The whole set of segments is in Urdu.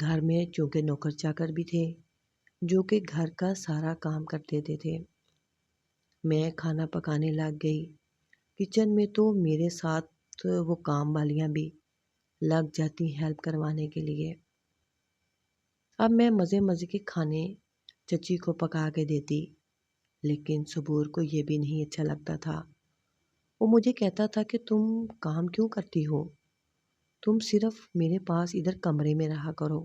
گھر میں چونکہ نوکر چاکر بھی تھے جو کہ گھر کا سارا کام کر دیتے تھے۔ میں کھانا پکانے لگ گئی۔ کچن میں تو میرے ساتھ وہ کام والیاں بھی لگ جاتی ہیلپ کروانے کے لیے۔ اب میں مزے مزے کے کھانے چچی کو پکا کے دیتی، لیکن صبور کو یہ بھی نہیں اچھا لگتا تھا۔ وہ مجھے کہتا تھا کہ تم کام کیوں کرتی ہو؟ تم صرف میرے پاس ادھر کمرے میں رہا کرو۔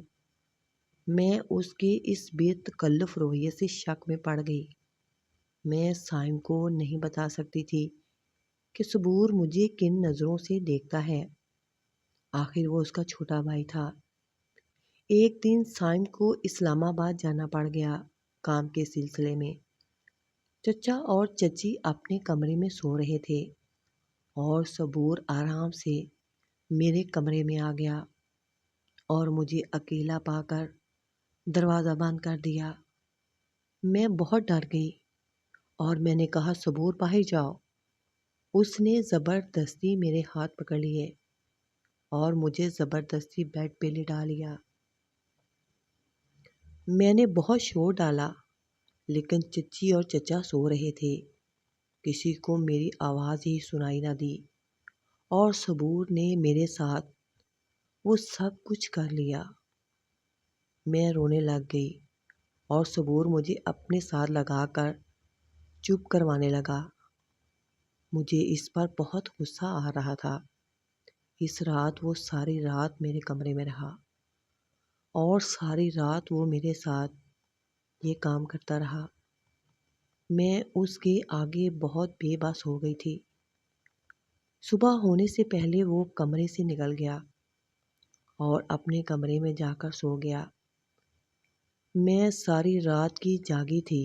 میں اس کے اس بے تکلف رویے سے شک میں پڑ گئی۔ میں سائم کو نہیں بتا سکتی تھی کہ صبور مجھے کن نظروں سے دیکھتا ہے۔ آخر وہ اس کا چھوٹا بھائی تھا۔ ایک دن سائم کو اسلام آباد جانا پڑ گیا کام کے سلسلے میں۔ چچا اور چچی اپنے کمرے میں سو رہے تھے اور صبور آرام سے میرے کمرے میں آ گیا اور مجھے اکیلا پا کر دروازہ بند کر دیا۔ میں بہت ڈر گئی اور میں نے کہا صبور باہر جاؤ۔ اس نے زبردستی میرے ہاتھ پکڑ لیے اور مجھے زبردستی بیڈ پہ لٹا لیا۔ میں نے بہت شور ڈالا لیکن چچی اور چچا سو رہے تھے۔ کسی کو میری آواز ہی سنائی نہ دی اور صبور نے میرے ساتھ وہ سب کچھ کر لیا۔ میں رونے لگ گئی اور صبور مجھے اپنے ساتھ لگا کر چپ کروانے لگا۔ مجھے اس پر بہت غصہ آ رہا تھا۔ اس رات وہ ساری رات میرے کمرے میں رہا اور ساری رات وہ میرے ساتھ یہ کام کرتا رہا۔ میں اس کے آگے بہت بے بس ہو گئی تھی۔ صبح ہونے سے پہلے وہ کمرے سے نکل گیا اور اپنے کمرے میں جا کر سو گیا۔ میں ساری رات کی جاگی تھی۔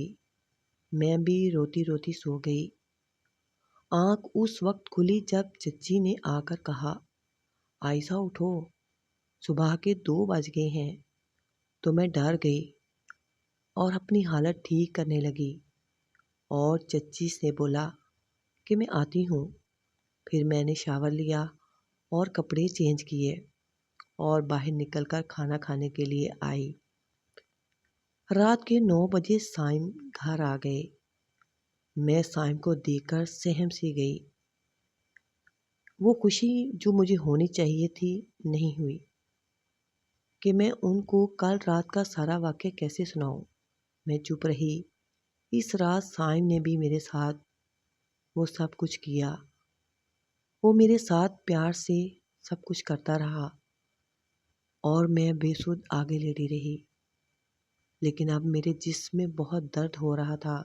میں بھی روتی روتی سو گئی۔ آنکھ اس وقت کھلی جب چچی نے آ کر کہا، عائشہ اٹھو، صبح کے 2 بج گئے ہیں۔ تو میں ڈر گئی اور اپنی حالت ٹھیک کرنے لگی اور چچی سے بولا کہ میں آتی ہوں۔ پھر میں نے شاور لیا اور کپڑے چینج کیے اور باہر نکل کر کھانا کھانے کے لیے آئی۔ رات کے 9 بجے سائم گھر آ گئے۔ میں سائم کو دیکھ کر سہم سی گئی۔ وہ خوشی جو مجھے ہونی چاہیے تھی نہیں ہوئی کہ میں ان کو کل رات کا سارا واقعہ کیسے سناؤں۔ میں چپ رہی۔ اس رات سائم نے بھی میرے ساتھ وہ سب کچھ کیا۔ وہ میرے ساتھ پیار سے سب کچھ کرتا رہا اور میں بے سود آگے لیٹی رہی۔ لیکن اب میرے جسم میں بہت درد ہو رہا تھا۔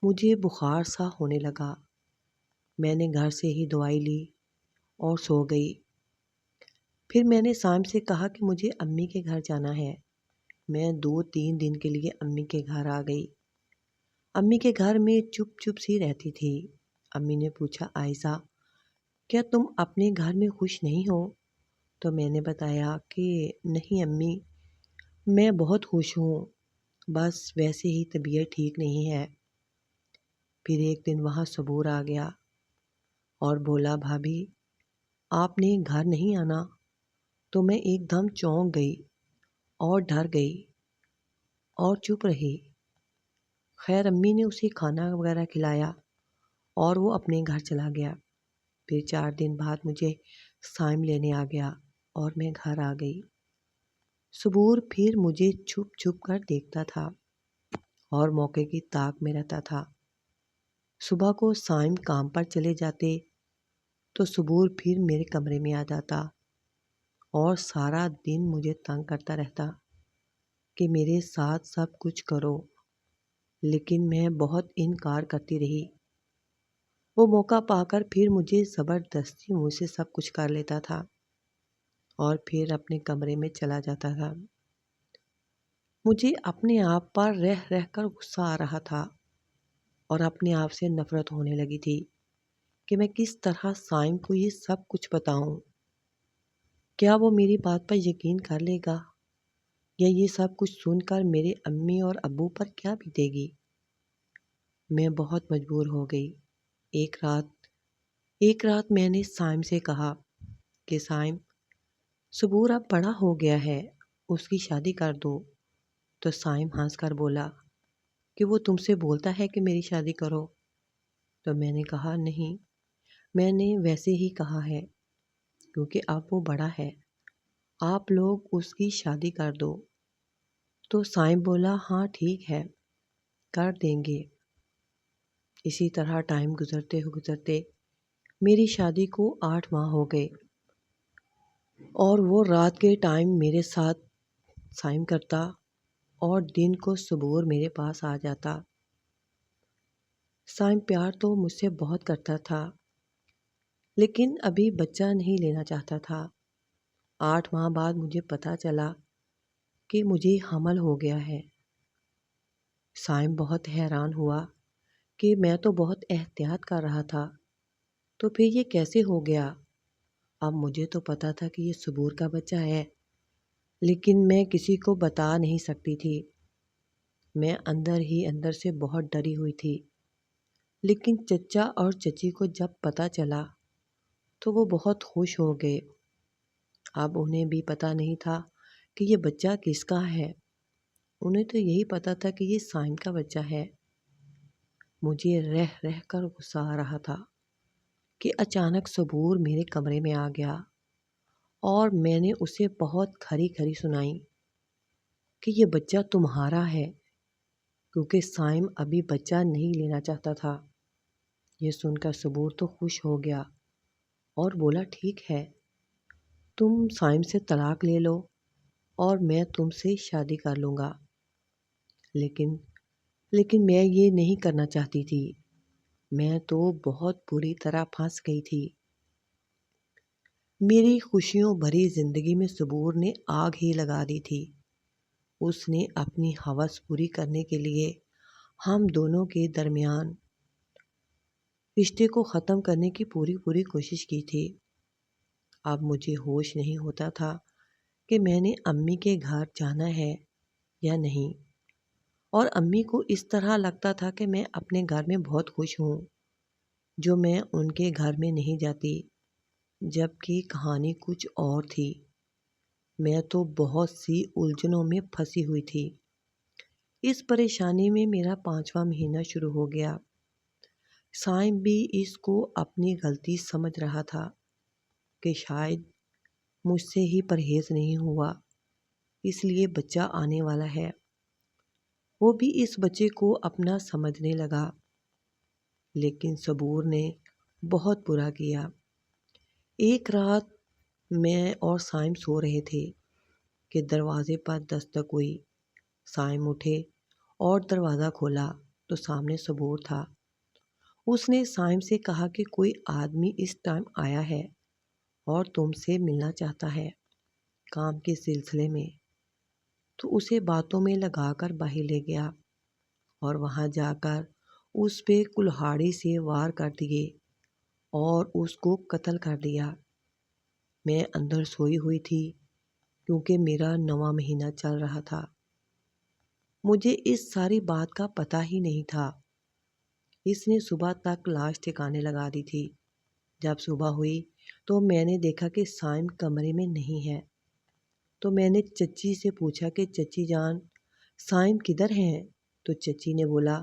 مجھے بخار سا ہونے لگا۔ میں نے گھر سے ہی دوائی لی اور سو گئی۔ پھر میں نے سائم سے کہا کہ مجھے امی کے گھر جانا ہے۔ میں 2-3 دن کے لیے امی کے گھر آ گئی۔ امی کے گھر میں چپ چپ سی رہتی تھی۔ امی نے پوچھا، عائشہ کیا تم اپنے گھر میں خوش نہیں ہو؟ تو میں نے بتایا کہ نہیں امی، میں بہت خوش ہوں، بس ویسے ہی طبیعت ٹھیک نہیں ہے۔ پھر ایک دن وہاں صبور آ گیا اور بولا، بھابھی آپ نے گھر نہیں آنا؟ تو میں ایک دم چونک گئی اور ڈر گئی اور چپ رہی۔ خیر امی نے اسے کھانا وغیرہ کھلایا اور وہ اپنے گھر چلا گیا۔ پھر 4 دن بعد مجھے سائم لینے آ گیا اور میں گھر آ گئی۔ صبور پھر مجھے چھپ چھپ کر دیکھتا تھا اور موقع کی تاک میں رہتا تھا۔ صبح کو سائم کام پر چلے جاتے تو صبور پھر میرے کمرے میں آ جاتا اور سارا دن مجھے تنگ کرتا رہتا کہ میرے ساتھ سب کچھ کرو، لیکن میں بہت انکار کرتی رہی۔ وہ موقع پا کر پھر مجھے زبردستی مجھ سے سب کچھ کر لیتا تھا اور پھر اپنے کمرے میں چلا جاتا تھا۔ مجھے اپنے آپ پر رہ رہ کر غصہ آ رہا تھا اور اپنے آپ سے نفرت ہونے لگی تھی کہ میں کس طرح سائم کو یہ سب کچھ بتاؤں۔ کیا وہ میری بات پر یقین کر لے گا یا یہ سب کچھ سن کر میرے امی اور ابو پر کیا بیتے گی؟ میں بہت مجبور ہو گئی۔ ایک رات میں نے سائم سے کہا کہ سائم، صبور اب بڑا ہو گیا ہے اس کی شادی کر دو۔ تو سائم ہنس کر بولا کہ وہ تم سے بولتا ہے کہ میری شادی کرو۔ تو میں نے کہا نہیں، میں نے ویسے ہی کہا ہے کیونکہ اب وہ بڑا ہے، آپ لوگ اس کی شادی کر دو۔ تو سائم بولا ہاں ٹھیک ہے، کر دیں گے۔ اسی طرح ٹائم گزرتے میری شادی کو 8 ماہ ہو گئے اور وہ رات کے ٹائم میرے ساتھ سائم کرتا اور دن کو صبور میرے پاس آ جاتا۔ سائم پیار تو مجھ سے بہت کرتا تھا لیکن ابھی بچہ نہیں لینا چاہتا تھا۔ 8 ماہ بعد مجھے پتہ چلا کہ مجھے حمل ہو گیا ہے۔ سائم بہت حیران ہوا کہ میں تو بہت احتیاط کر رہا تھا، تو پھر یہ کیسے ہو گیا؟ اب مجھے تو پتہ تھا کہ یہ صبور کا بچہ ہے، لیکن میں کسی کو بتا نہیں سکتی تھی۔ میں اندر ہی اندر سے بہت ڈری ہوئی تھی، لیکن چچا اور چچی کو جب پتہ چلا تو وہ بہت خوش ہو گئے۔ اب انہیں بھی پتہ نہیں تھا کہ یہ بچہ کس کا ہے، انہیں تو یہی پتہ تھا کہ یہ سائم کا بچہ ہے۔ مجھے رہ رہ کر غصہ آ رہا تھا کہ اچانک صبور میرے کمرے میں آ گیا اور میں نے اسے بہت کھری کھری سنائی کہ یہ بچہ تمہارا ہے، کیونکہ سائم ابھی بچہ نہیں لینا چاہتا تھا۔ یہ سن کر صبور تو خوش ہو گیا اور بولا ٹھیک ہے، تم سائم سے طلاق لے لو اور میں تم سے شادی کر لوں گا۔ لیکن میں یہ نہیں کرنا چاہتی تھی، میں تو بہت بری طرح پھنس گئی تھی۔ میری خوشیوں بھری زندگی میں صبور نے آگ ہی لگا دی تھی۔ اس نے اپنی ہوس پوری کرنے کے لیے ہم دونوں کے درمیان رشتے کو ختم کرنے کی پوری کوشش کی تھی۔ اب مجھے ہوش نہیں ہوتا تھا کہ میں نے امی کے گھر جانا ہے یا نہیں، اور امی کو اس طرح لگتا تھا کہ میں اپنے گھر میں بہت خوش ہوں جو میں ان کے گھر میں نہیں جاتی، جبکہ کہانی کچھ اور تھی۔ میں تو بہت سی الجھنوں میں پھنسی ہوئی تھی۔ اس پریشانی میں میرا 5واں مہینہ شروع ہو گیا۔ سائم بھی اس کو اپنی غلطی سمجھ رہا تھا کہ شاید مجھ سے ہی پرہیز نہیں ہوا، اس لیے بچہ آنے والا ہے۔ وہ بھی اس بچے کو اپنا سمجھنے لگا، لیکن صبور نے بہت برا کیا۔ ایک رات میں اور سائم سو رہے تھے کہ دروازے پر دستک ہوئی۔ سائم اٹھے اور دروازہ کھولا تو سامنے صبور تھا۔ اس نے سائم سے کہا کہ کوئی آدمی اس ٹائم آیا ہے اور تم سے ملنا چاہتا ہے کام کے سلسلے میں۔ تو اسے باتوں میں لگا کر باہر لے گیا اور وہاں جا کر اس پہ کلہاڑی سے وار کر دیے اور اس کو قتل کر دیا۔ میں اندر سوئی ہوئی تھی کیونکہ میرا 9واں مہینہ چل رہا تھا۔ مجھے اس ساری بات کا پتہ ہی نہیں تھا۔ اس نے صبح تک لاش ٹھکانے لگا دی تھی۔ جب صبح ہوئی تو میں نے دیکھا کہ سائم کمرے میں نہیں ہے، تو میں نے چچی سے پوچھا کہ چچی جان سائم کدھر ہیں؟ تو چچی نے بولا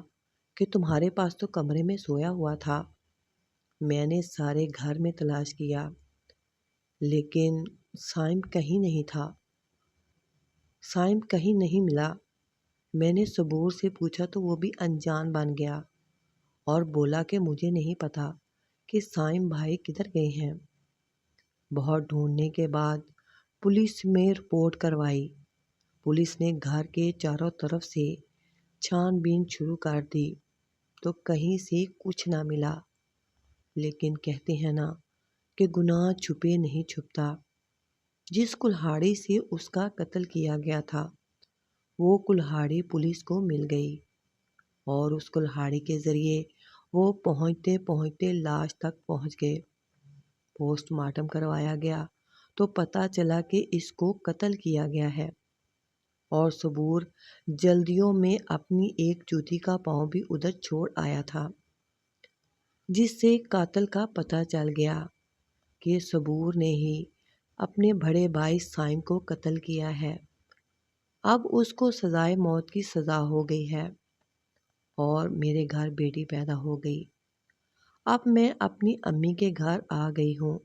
کہ تمہارے پاس تو کمرے میں سویا ہوا تھا۔ میں نے سارے گھر میں تلاش کیا لیکن سائم کہیں نہیں تھا، سائم کہیں نہیں ملا۔ میں نے صبور سے پوچھا تو وہ بھی انجان بن گیا اور بولا کہ مجھے نہیں پتا کہ سائم بھائی کدھر گئے ہیں۔ بہت ڈھونڈنے کے بعد پولیس میں رپورٹ کروائی۔ پولیس نے گھر کے چاروں طرف سے چھان بین شروع کر دی تو کہیں سے کچھ نہ ملا، لیکن کہتے ہیں نا کہ گناہ چھپے نہیں چھپتا۔ جس کلہاڑی سے اس کا قتل کیا گیا تھا وہ کلہاڑی پولیس کو مل گئی اور اس کلہاڑی کے ذریعے وہ پہنچتے پہنچتے لاش تک پہنچ گئے۔ پوسٹ مارٹم کروایا گیا تو پتہ چلا کہ اس کو قتل کیا گیا ہے، اور صبور جلدیوں میں اپنی ایک جوتی کا پاؤں بھی ادھر چھوڑ آیا تھا، جس سے قاتل کا پتہ چل گیا کہ صبور نے ہی اپنے بڑے بھائی سائم کو قتل کیا ہے۔ اب اس کو سزائے موت کی سزا ہو گئی ہے اور میرے گھر بیٹی پیدا ہو گئی۔ اب میں اپنی امی کے گھر آ گئی ہوں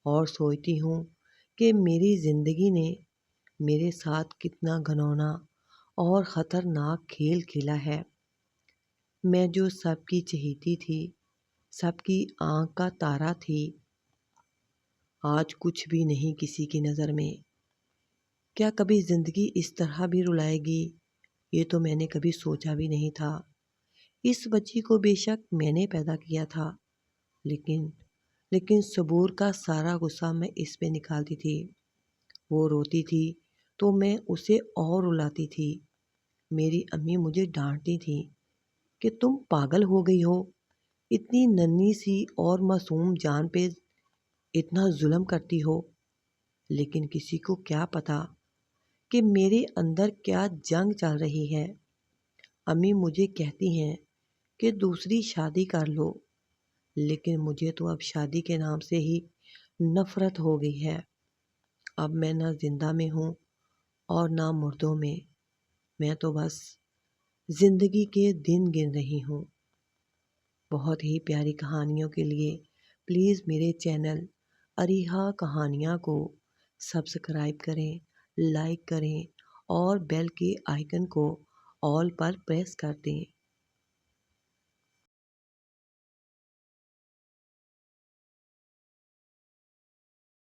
اور سوچتی ہوں کہ میری زندگی نے میرے ساتھ کتنا گھنونا اور خطرناک کھیل کھیلا ہے۔ میں جو سب کی چہیتی تھی، سب کی آنکھ کا تارا تھی، آج کچھ بھی نہیں کسی کی نظر میں۔ کیا کبھی زندگی اس طرح بھی رلائے گی؟ یہ تو میں نے کبھی سوچا بھی نہیں تھا۔ اس بچی کو بے شک میں نے پیدا کیا تھا، لیکن صبور کا سارا غصہ میں اس پہ نکالتی تھی۔ وہ روتی تھی تو میں اسے اور رلاتی تھی۔ میری امی مجھے ڈانٹتی تھی کہ تم پاگل ہو گئی ہو، اتنی ننھی سی اور معصوم جان پہ اتنا ظلم کرتی ہو۔ لیکن کسی کو کیا پتا کہ میرے اندر کیا جنگ چل رہی ہے۔ امی مجھے کہتی ہیں کہ دوسری شادی کر لو، لیکن مجھے تو اب شادی کے نام سے ہی نفرت ہو گئی ہے۔ اب میں نہ زندہ میں ہوں اور نہ مردوں میں، میں تو بس زندگی کے دن گن رہی ہوں۔ بہت ہی پیاری کہانیوں کے لیے پلیز میرے چینل اریحا کہانیاں کو سبسکرائب کریں، لائک کریں اور بیل کے آئیکن کو آل پر پریس کر دیں۔